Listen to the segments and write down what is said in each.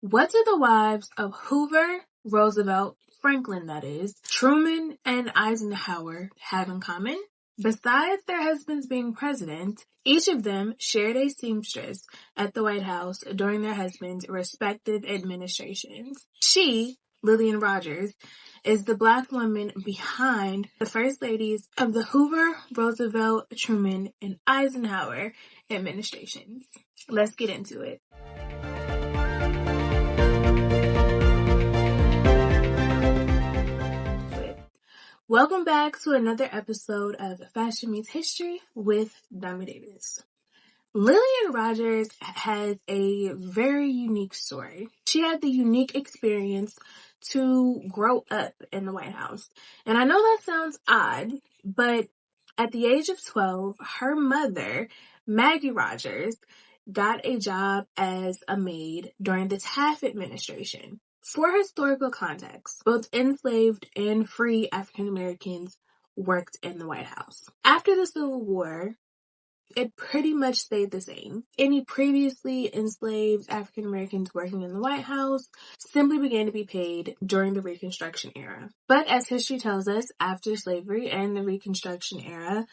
What do the wives of Hoover, Roosevelt, Franklin that is, Truman, and Eisenhower have in common? Besides their husbands being president, each of them shared a seamstress at the White House during their husbands' respective administrations. She, Lillian Rogers, is the Black woman behind the First Ladies of the Hoover, Roosevelt, Truman, and Eisenhower administrations. Let's get into it. Welcome back to another episode of Fashion Meets History with Domii. Lillian Rogers has a very unique story. She had the unique experience to grow up in the White House. And I know that sounds odd, but at the age of 12, her mother, Maggie Rogers, got a job as a maid during the Taft Administration. For historical context, both enslaved and free African Americans worked in the White House. After the Civil War, it pretty much stayed the same. Any previously enslaved African Americans working in the White House simply began to be paid during the Reconstruction era. But as history tells us, after slavery and the Reconstruction era,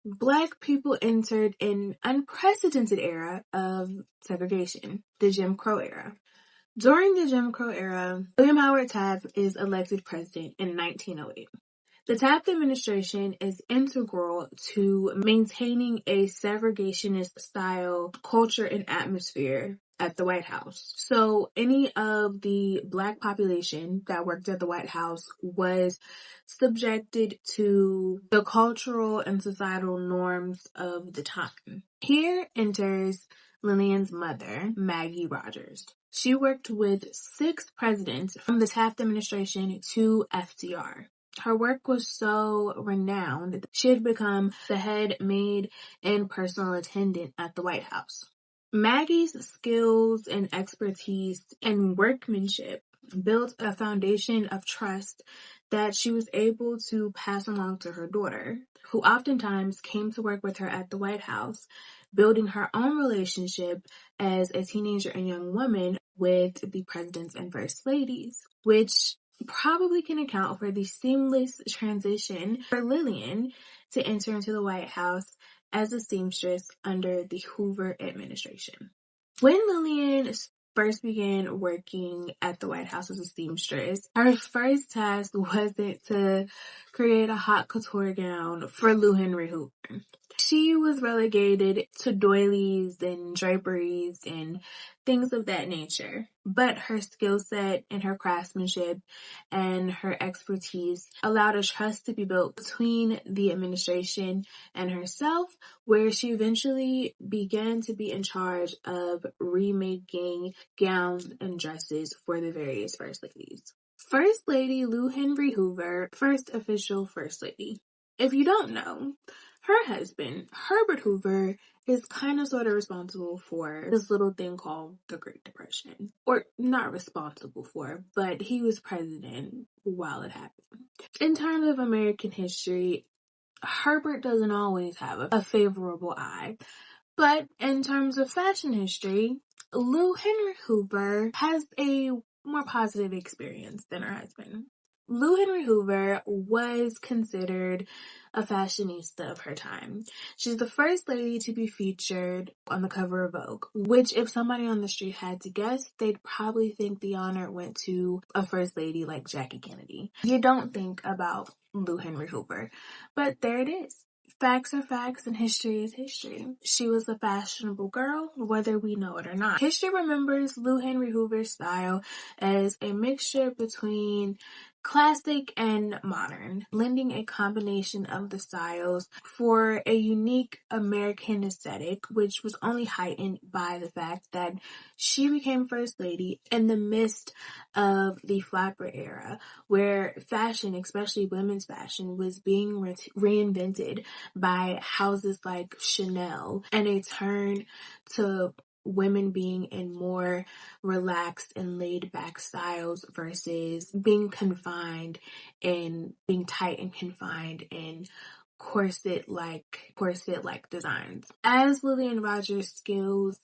Black people entered an unprecedented era of segregation, the Jim Crow era. During the Jim Crow era, William Howard Taft is elected president in 1908. The Taft administration is integral to maintaining a segregationist style culture and atmosphere at the White House. So any of the Black population that worked at the White House was subjected to the cultural and societal norms of the time. Here enters Lillian's mother, Maggie Rogers. She worked with 6 presidents from the Taft administration to FDR. Her work was so renowned that she had become the head maid and personal attendant at the White House. Maggie's skills and expertise and workmanship built a foundation of trust that she was able to pass along to her daughter, who oftentimes came to work with her at the White House, building her own relationship as a teenager and young woman with the presidents and first ladies, which probably can account for the seamless transition for Lillian to enter into the White House as a seamstress under the Hoover Administration. When Lillian first began working at the White House as a seamstress, her first task wasn't to create a haute couture gown for Lou Henry Hoover. She was relegated to doilies and draperies and things of that nature. But her skill set and her craftsmanship and her expertise allowed a trust to be built between the administration and herself, where she eventually began to be in charge of remaking gowns and dresses for the various first ladies. First Lady Lou Henry Hoover, first official First Lady. If you don't know, her husband, Herbert Hoover, is kind of sort of responsible for this little thing called the Great Depression. Or not responsible for, but he was president while it happened. In terms of American history, Herbert doesn't always have a favorable eye. But in terms of fashion history, Lou Henry Hoover has a more positive experience than her husband. Lou Henry Hoover was considered a fashionista of her time. She's the first lady to be featured on the cover of Vogue, which if somebody on the street had to guess, they'd probably think the honor went to a first lady like Jackie Kennedy. You don't think about Lou Henry Hoover, but there it is. Facts are facts and history is history. She was a fashionable girl, whether we know it or not. History remembers Lou Henry Hoover's style as a mixture between classic and modern, lending a combination of the styles for a unique American aesthetic, which was only heightened by the fact that she became First Lady in the midst of the flapper era, where fashion, especially women's fashion, was being reinvented by houses like Chanel, and a turn to women being in more relaxed and laid back styles versus being confined and being tight and confined in corset-like designs. As Lillian Rogers' skills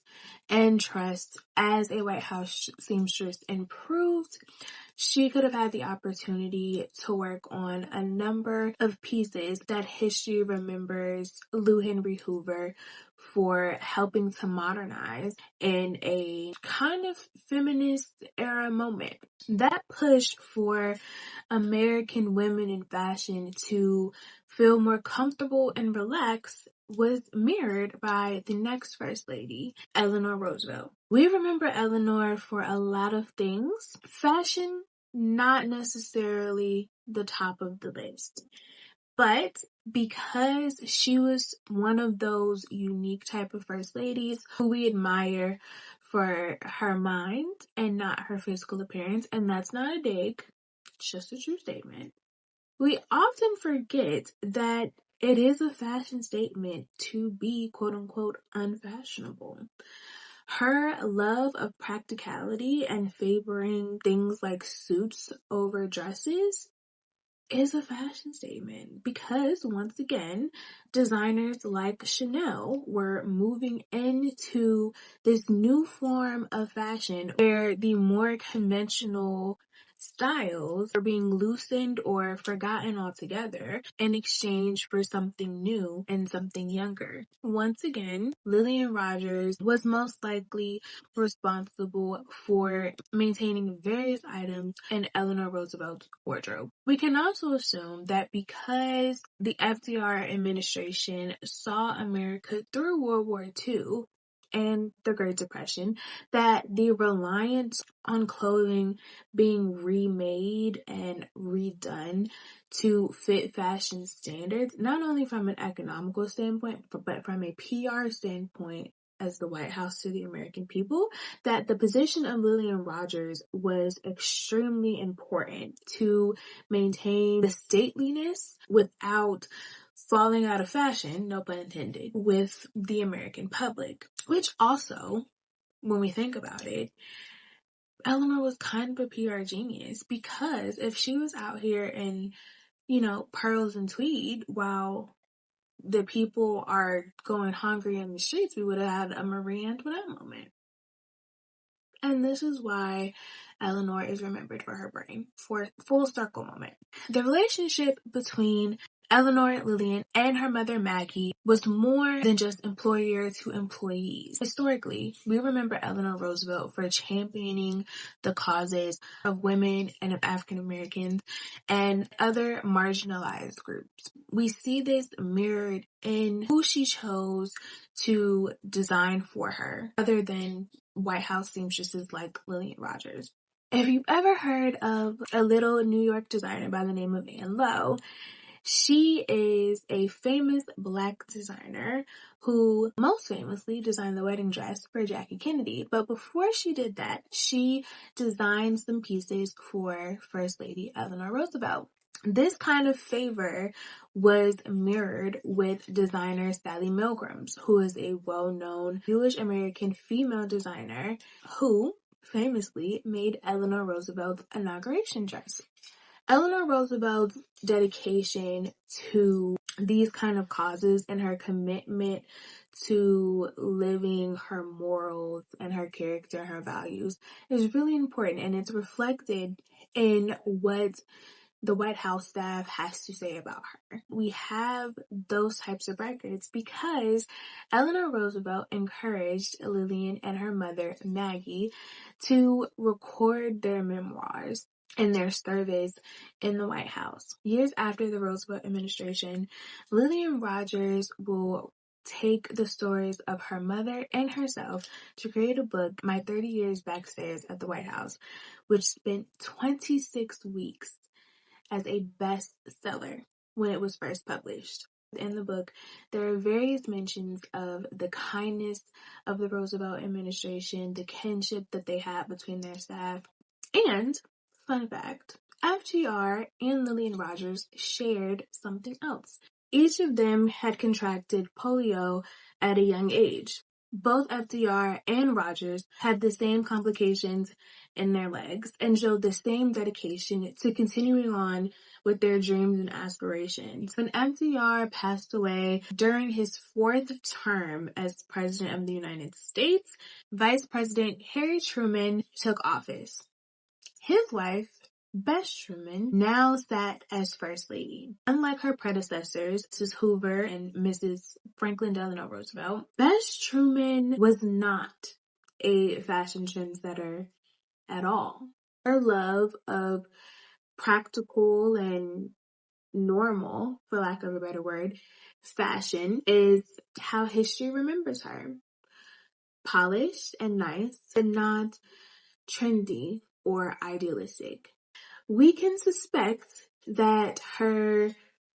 and trust as a White House seamstress improved, she could have had the opportunity to work on a number of pieces that history remembers Lou Henry Hoover for helping to modernize in a kind of feminist era moment. That push for American women in fashion to feel more comfortable and relaxed was mirrored by the next First Lady, Eleanor Roosevelt. We remember Eleanor for a lot of things. Fashion, not necessarily the top of the list. But because she was one of those unique type of First Ladies who we admire for her mind and not her physical appearance, and that's not a dig, it's just a true statement, we often forget that it is a fashion statement to be quote-unquote unfashionable. Her love of practicality and favoring things like suits over dresses is a fashion statement because, once again, designers like Chanel were moving into this new form of fashion where the more conventional styles are being loosened or forgotten altogether in exchange for something new and something younger. Once again, Lillian Rogers was most likely responsible for maintaining various items in Eleanor Roosevelt's wardrobe. We can also assume that because the FDR administration saw America through World War II and the Great Depression, that the reliance on clothing being remade and redone to fit fashion standards, not only from an economical standpoint, but from a PR standpoint as the White House to the American people, that the position of Lillian Rogers was extremely important to maintain the stateliness without falling out of fashion, no pun intended, with the American public. Which also, when we think about it, Eleanor was kind of a PR genius, because if she was out here in, pearls and tweed while the people are going hungry in the streets, we would have had a Marie Antoinette moment. And this is why Eleanor is remembered for her brain, for full circle moment. The relationship between Eleanor, Lillian, and her mother Maggie was more than just employer to employees. Historically, we remember Eleanor Roosevelt for championing the causes of women and of African Americans and other marginalized groups. We see this mirrored in who she chose to design for her, other than White House seamstresses like Lillian Rogers. If you've ever heard of a little New York designer by the name of Ann Lowe, she is a famous Black designer who most famously designed the wedding dress for Jackie Kennedy. But before she did that, she designed some pieces for First Lady Eleanor Roosevelt. This kind of favor was mirrored with designer Sally Milgrams, who is a well-known Jewish American female designer who famously made Eleanor Roosevelt's inauguration dress. Eleanor Roosevelt's dedication to these kind of causes and her commitment to living her morals and her character, her values, is really important, and it's reflected in what the White House staff has to say about her. We have those types of records because Eleanor Roosevelt encouraged Lillian and her mother, Maggie, to record their memoirs and their service in the White House. Years after the Roosevelt administration, Lillian Rogers will take the stories of her mother and herself to create a book, My 30 Years Backstairs at the White House, which spent 26 weeks as a bestseller when it was first published. In the book, there are various mentions of the kindness of the Roosevelt administration, the kinship that they had between their staff, and, fun fact, FDR and Lillian Rogers shared something else. Each of them had contracted polio at a young age. Both FDR and Rogers had the same complications in their legs and showed the same dedication to continuing on with their dreams and aspirations. When FDR passed away during his fourth term as President of the United States, Vice President Harry Truman took office. His wife, Bess Truman, now sat as First Lady. Unlike her predecessors, Mrs. Hoover and Mrs. Franklin Delano Roosevelt, Bess Truman was not a fashion trendsetter at all. Her love of practical and normal, for lack of a better word, fashion is how history remembers her. Polished and nice, but not trendy or idealistic. We can suspect that her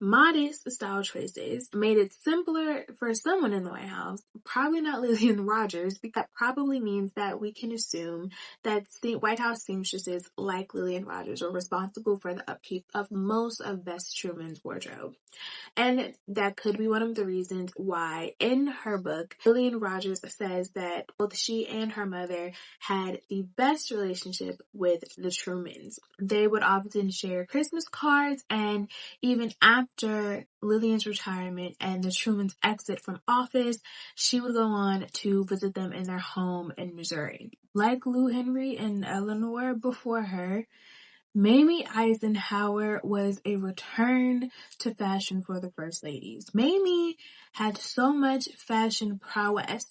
modest style choices made it simpler for someone in the White House, probably not Lillian Rogers, because that probably means that we can assume that White House seamstresses like Lillian Rogers are responsible for the upkeep of most of Bess Truman's wardrobe. And that could be one of the reasons why in her book, Lillian Rogers says that both she and her mother had the best relationship with the Trumans. They would often share Christmas cards, and even after Lillian's retirement and the Trumans' exit from office, she would go on to visit them in their home in Missouri. Like Lou Henry and Eleanor before her, Mamie Eisenhower was a return to fashion for the First Ladies. Mamie had so much fashion prowess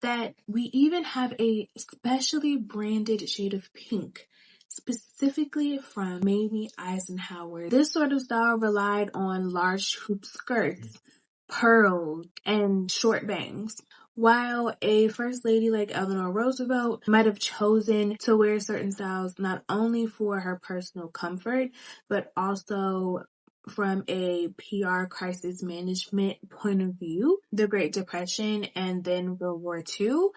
that we even have a specially branded shade of pink, specifically from Mamie Eisenhower. This sort of style relied on large hoop skirts, pearls, and short bangs. While a First Lady like Eleanor Roosevelt might have chosen to wear certain styles not only for her personal comfort, but also from a PR crisis management point of view, the Great Depression and then World War II,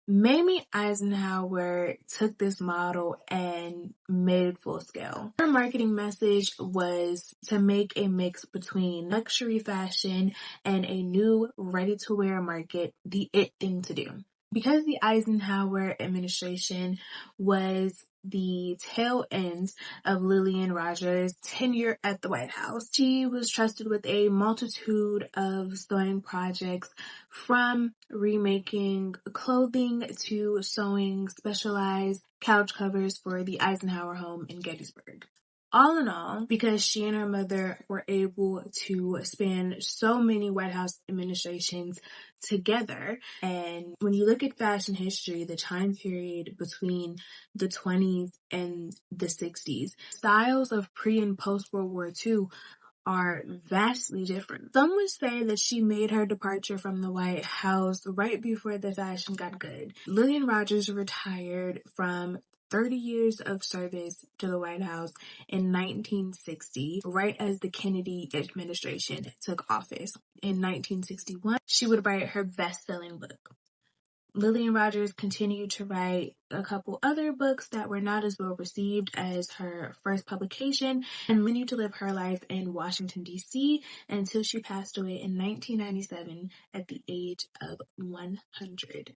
Mamie Eisenhower took this model and made it full scale. Her marketing message was to make a mix between luxury fashion and a new ready-to-wear market, the it thing to do. Because the Eisenhower administration was the tail end of Lillian Rogers' tenure at the White House, she was trusted with a multitude of sewing projects, from remaking clothing to sewing specialized couch covers for the Eisenhower home in Gettysburg. All in all, because she and her mother were able to span so many White House administrations together, and when you look at fashion history, the time period between the 20s and the 60s, styles of pre- and post-World War II are vastly different. Some would say that she made her departure from the White House right before the fashion got good. Lillian Rogers retired from 30 years of service to the White House in 1960, right as the Kennedy administration took office. In 1961, she would write her best-selling book. Lillian Rogers continued to write a couple other books that were not as well received as her first publication, and continued to live her life in Washington, D.C. until she passed away in 1997 at the age of 100.